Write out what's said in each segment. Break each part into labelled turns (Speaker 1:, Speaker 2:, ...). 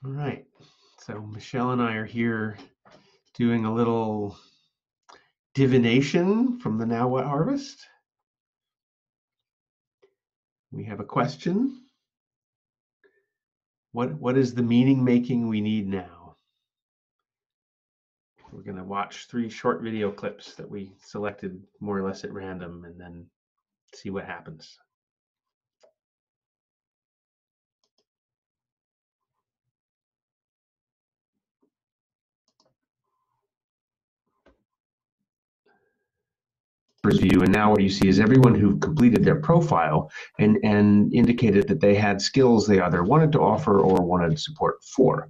Speaker 1: All right, so Michelle and I are here doing a little divination from the Now What Harvest. We have a question. What is the meaning making we need now? We're going to watch 3 short video clips that we selected more or less at random and then see what happens. View, and now what you see is everyone who completed their profile and indicated that they had skills they either wanted to offer or wanted support for.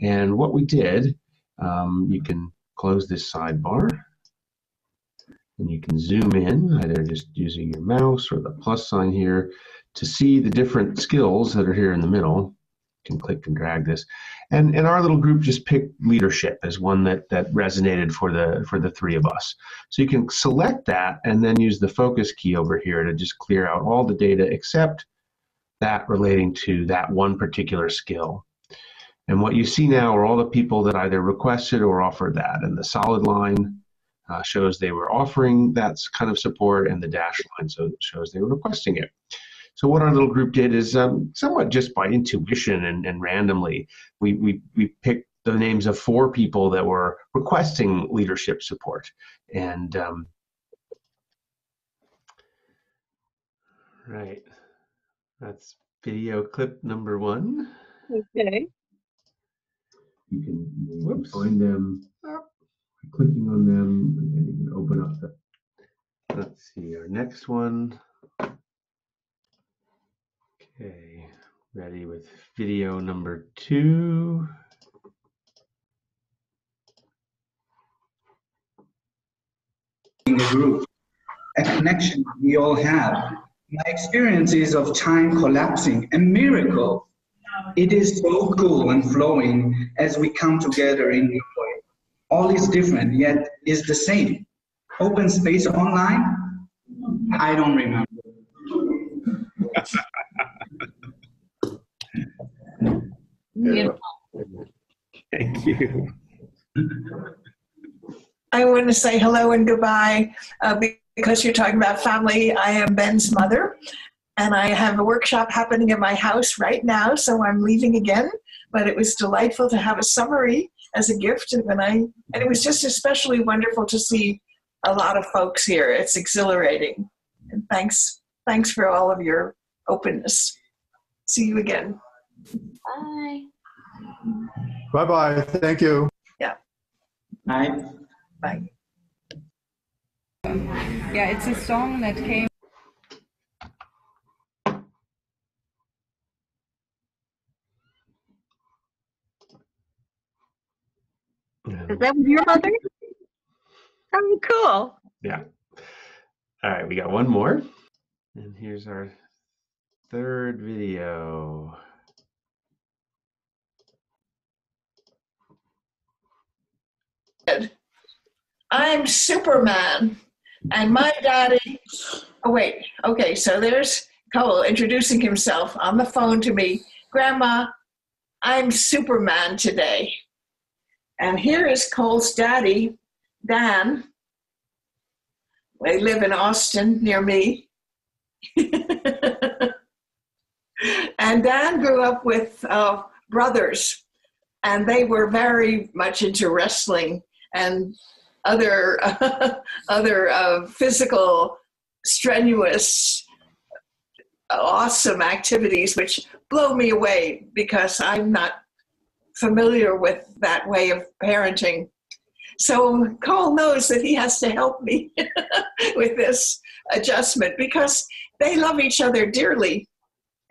Speaker 1: And what we did, you can close this sidebar and you can zoom in, either just using your mouse or the plus sign here to see the different skills that are here in the middle. You can click and drag this. And our little group just picked leadership as one that resonated for the 3 of us. So you can select that and then use the focus key over here to just clear out all the data except that relating to that one particular skill. And what you see now are all the people that either requested or offered that. And the solid line shows they were offering that kind of support, and the dashed line shows they were requesting it. So what our little group did is somewhat just by intuition and randomly, we picked the names of 4 people that were requesting leadership support. And right, that's video clip number 1.
Speaker 2: Okay.
Speaker 1: You can find them by clicking on them, and then you can open up the. Let's see, our next one. Okay, ready with video number 2.
Speaker 3: In the group, a connection we all have. My experiences of time collapsing, a miracle. It is so cool and flowing as we come together in joy. All is different, yet is the same. Open space online? I don't remember.
Speaker 1: Thank you.
Speaker 4: I want to say hello and goodbye because you're talking about family. I am Ben's mother, and I have a workshop happening in my house right now, so I'm leaving again. But it was delightful to have a summary as a gift, and it was just especially wonderful to see a lot of folks here. It's exhilarating, and thanks for all of your openness. See you again.
Speaker 2: Bye.
Speaker 5: Bye-bye. Thank you.
Speaker 4: Yeah.
Speaker 3: Bye.
Speaker 4: Bye.
Speaker 6: Yeah, it's a song that came.
Speaker 2: Is that your mother? Oh, cool.
Speaker 1: Yeah. All right, we got one more. And here's our 3rd video.
Speaker 4: I'm Superman, and my daddy. Oh, wait. Okay, so there's Cole introducing himself on the phone to me. Grandma, I'm Superman today. And here is Cole's daddy, Dan. They live in Austin near me. And Dan grew up with brothers, and they were very much into wrestling and other physical, strenuous, awesome activities, which blow me away because I'm not familiar with that way of parenting. So Cole knows that he has to help me with this adjustment because they love each other dearly,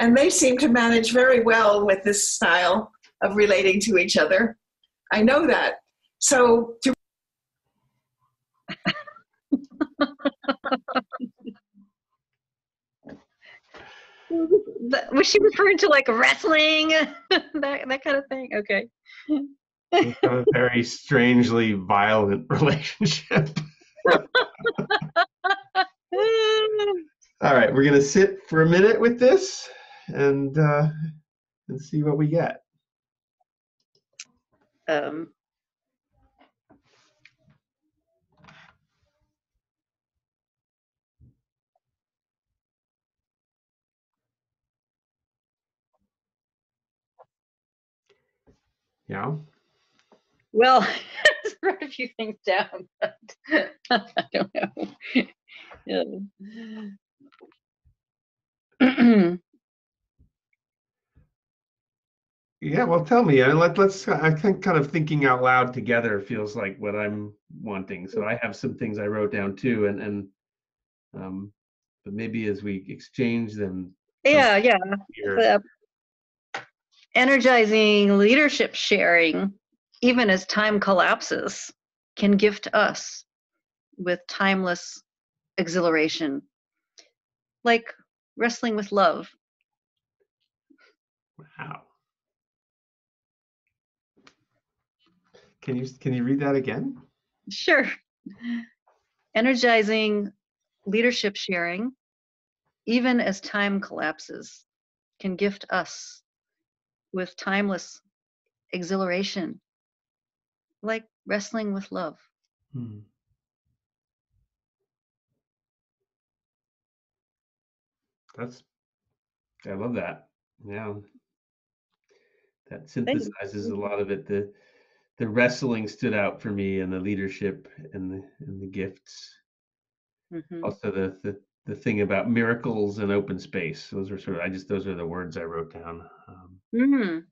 Speaker 4: and they seem to manage very well with this style of relating to each other. I know that. So to
Speaker 2: Was she referring to like wrestling, that kind of thing? Okay.
Speaker 1: It's a very strangely violent relationship. All right, we're gonna sit for a minute with this and see what we get.
Speaker 2: Um,
Speaker 1: Yeah.
Speaker 2: well, I just wrote a few things down, but I don't know. Yeah.
Speaker 1: Yeah, well, tell me. Let's. I think kind of thinking out loud together feels like what I'm wanting. So I have some things I wrote down too, and but maybe as we exchange them, some
Speaker 2: Yeah, yeah.
Speaker 1: here.
Speaker 2: The energizing leadership sharing, even as time collapses, can gift us with timeless exhilaration, like wrestling with love.
Speaker 1: Wow. Can you read that again?
Speaker 2: Sure. Energizing leadership sharing, even as time collapses, can gift us with timeless exhilaration, like wrestling with love.
Speaker 1: Hmm. That's. I love that. Yeah, that
Speaker 2: Thank
Speaker 1: synthesizes a
Speaker 2: you.
Speaker 1: lot of it. The wrestling stood out for me, and the leadership and the gifts.
Speaker 2: Hmm.
Speaker 1: Also, the thing about miracles and open space. Those are sort of. Those are the words I wrote down.
Speaker 2: Mm.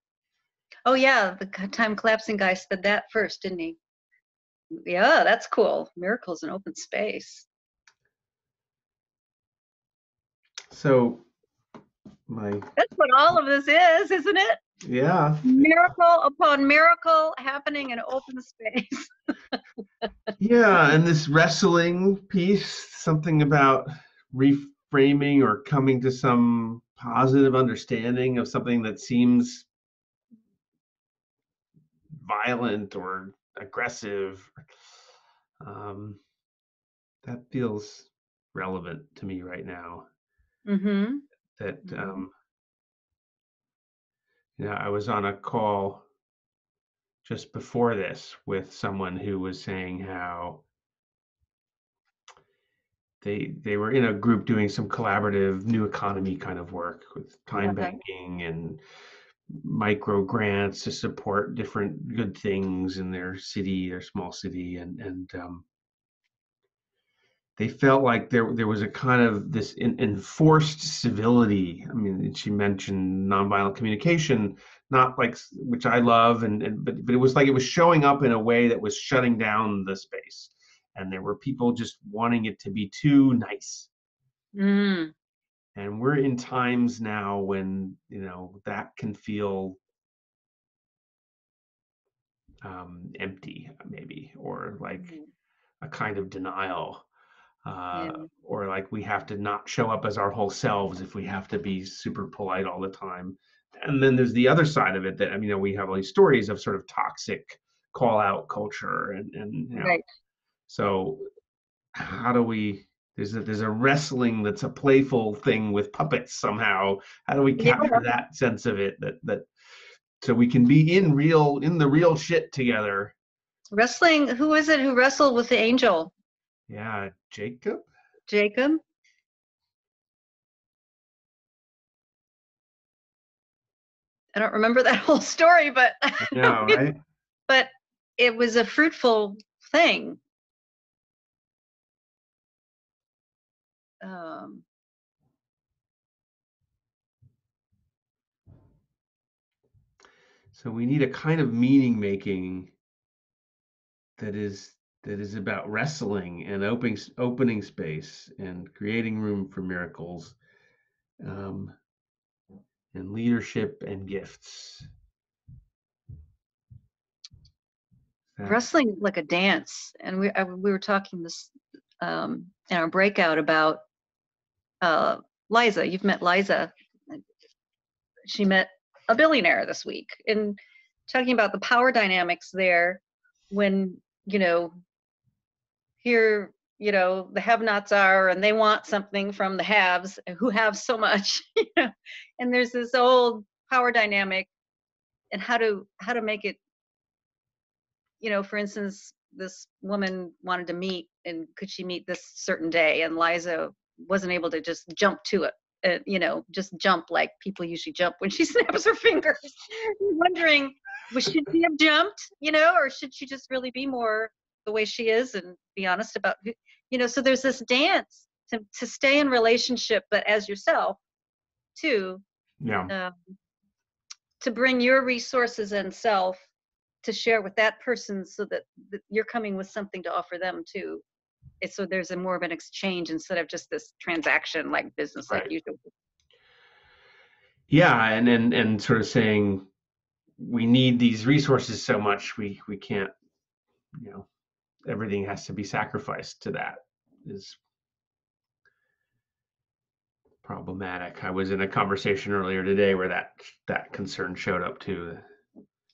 Speaker 2: Oh yeah, the time collapsing guy said that first, didn't he? Yeah, that's cool. Miracles in open space.
Speaker 1: So my
Speaker 2: That's what all of this is, isn't it?
Speaker 1: yeah
Speaker 2: Miracle upon miracle happening in open space.
Speaker 1: yeah, and this wrestling piece, something about reframing or coming to some positive understanding of something that seems violent or aggressive. Um, that feels relevant to me right now.
Speaker 2: Mm-hmm.
Speaker 1: That
Speaker 2: Mm-hmm.
Speaker 1: I was on a call just before this with someone who was saying how they were in a group doing some collaborative new economy kind of work with time
Speaker 2: Uh-huh.
Speaker 1: banking and micro grants to support different good things in their city, their small city, and they felt like there was a kind of this enforced civility. I mean, she mentioned nonviolent communication, not like which I love, but it was like it was showing up in a way that was shutting down the space, and there were people just wanting it to be too nice.
Speaker 2: Mm.
Speaker 1: And we're in times now when that can feel empty, maybe, or like
Speaker 2: Mhm.
Speaker 1: a kind of denial,
Speaker 2: Yeah.
Speaker 1: or like we have to not show up as our whole selves if we have to be super polite all the time. And then there's the other side of it that, I mean, we have all these stories of sort of toxic call out culture, and
Speaker 2: Right.
Speaker 1: so how do we? There's a wrestling that's a playful thing with puppets somehow. How do we
Speaker 2: Yeah.
Speaker 1: capture that sense of it that so we can be in the real shit together?
Speaker 2: Wrestling, who is it who wrestled with the angel?
Speaker 1: Yeah, Jacob.
Speaker 2: Jacob? I don't remember that whole story, but
Speaker 1: Yeah, right.
Speaker 2: but it was a fruitful thing. Um,
Speaker 1: So we need a kind of meaning making that is about wrestling and opening space and creating room for miracles, um, and leadership and gifts. That
Speaker 2: Wrestling is like a dance, and we were talking this in our breakout about Liza. You've met Liza. She met a billionaire this week, and talking about the power dynamics there. When here the have-nots are, and they want something from the haves who have so much, and there's this old power dynamic, and how to make it for instance, this woman wanted to meet, and could she meet this certain day? And Liza wasn't able to just jump to it, just jump like people usually jump when she snaps her fingers. Wondering, should she have jumped, or should she just really be more the way she is and be honest about so there's this dance to stay in relationship, but as yourself too.
Speaker 1: Yeah.
Speaker 2: To bring your resources and self to share with that person, so that you're coming with something to offer them too. So there's a more of an exchange instead of just this transaction like business like
Speaker 1: Right.
Speaker 2: usual.
Speaker 1: Yeah, and sort of saying we need these resources so much we can't, everything has to be sacrificed to that is problematic. I was in a conversation earlier today where that concern showed up too.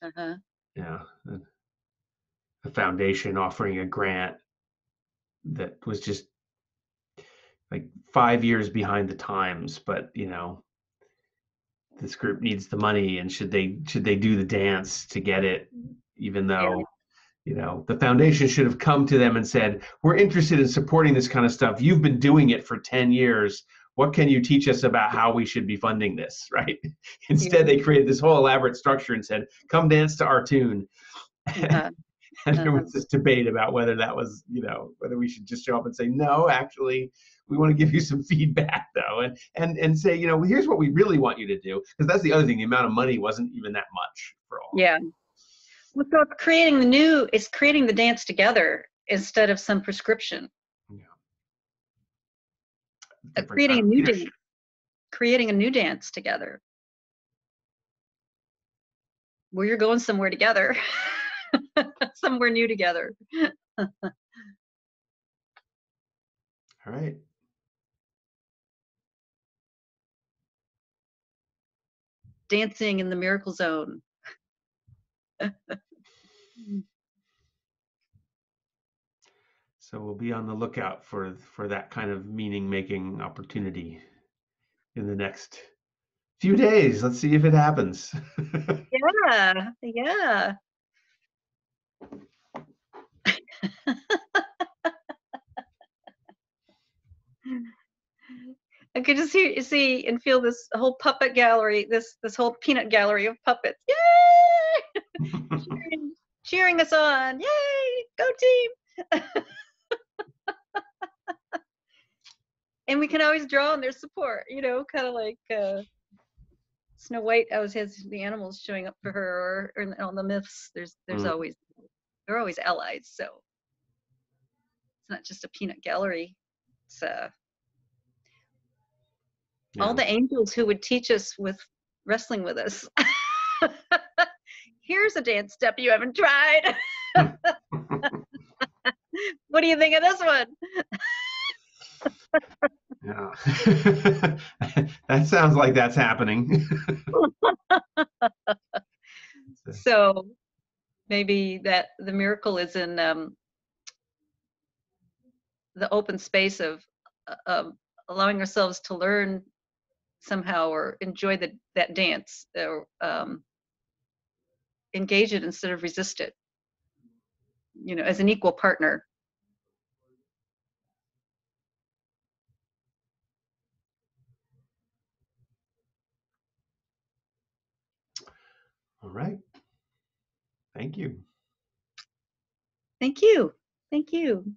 Speaker 2: Uh-huh.
Speaker 1: Yeah, the foundation offering a grant that was just like 5 years behind the times, but this group needs the money, and should they do the dance to get it, even though the foundation should have come to them and said, we're interested in supporting this kind of stuff. You've been doing it for 10 years. What can you teach us about how we should be funding this, right? Instead, they created this whole elaborate structure and said, come dance to our tune.
Speaker 2: Uh-huh.
Speaker 1: And there was this debate about whether that was, whether we should just show up and say, no, actually, we want to give you some feedback, though, and say, here's what we really want you to do. Because that's the other thing. The amount of money wasn't even that much for all.
Speaker 2: Yeah. Well, so creating the dance together instead of some prescription.
Speaker 1: Yeah.
Speaker 2: Creating a new dance together. Where you're going somewhere together. Somewhere new together.
Speaker 1: All right.
Speaker 2: Dancing in the miracle zone.
Speaker 1: So we'll be on the lookout for that kind of meaning-making opportunity in the next few days. Let's see if it happens.
Speaker 2: Yeah. I could just see and feel this whole puppet gallery, this whole peanut gallery of puppets. Yay! cheering us on. Yay! Go team! And we can always draw on their support, kind of like Snow White always has the animals showing up for her, or on the myths. There's always, they're always allies. So it's not just a peanut gallery. It's all the angels who would teach us with wrestling with us. Here's a dance step you haven't tried. What do you think of this one?
Speaker 1: Yeah. That sounds like that's happening.
Speaker 2: So maybe that the miracle is in the open space of allowing ourselves to learn somehow, or enjoy that dance, or engage it instead of resist it, as an equal partner.
Speaker 1: All right. Thank you.
Speaker 2: Thank you. Thank you.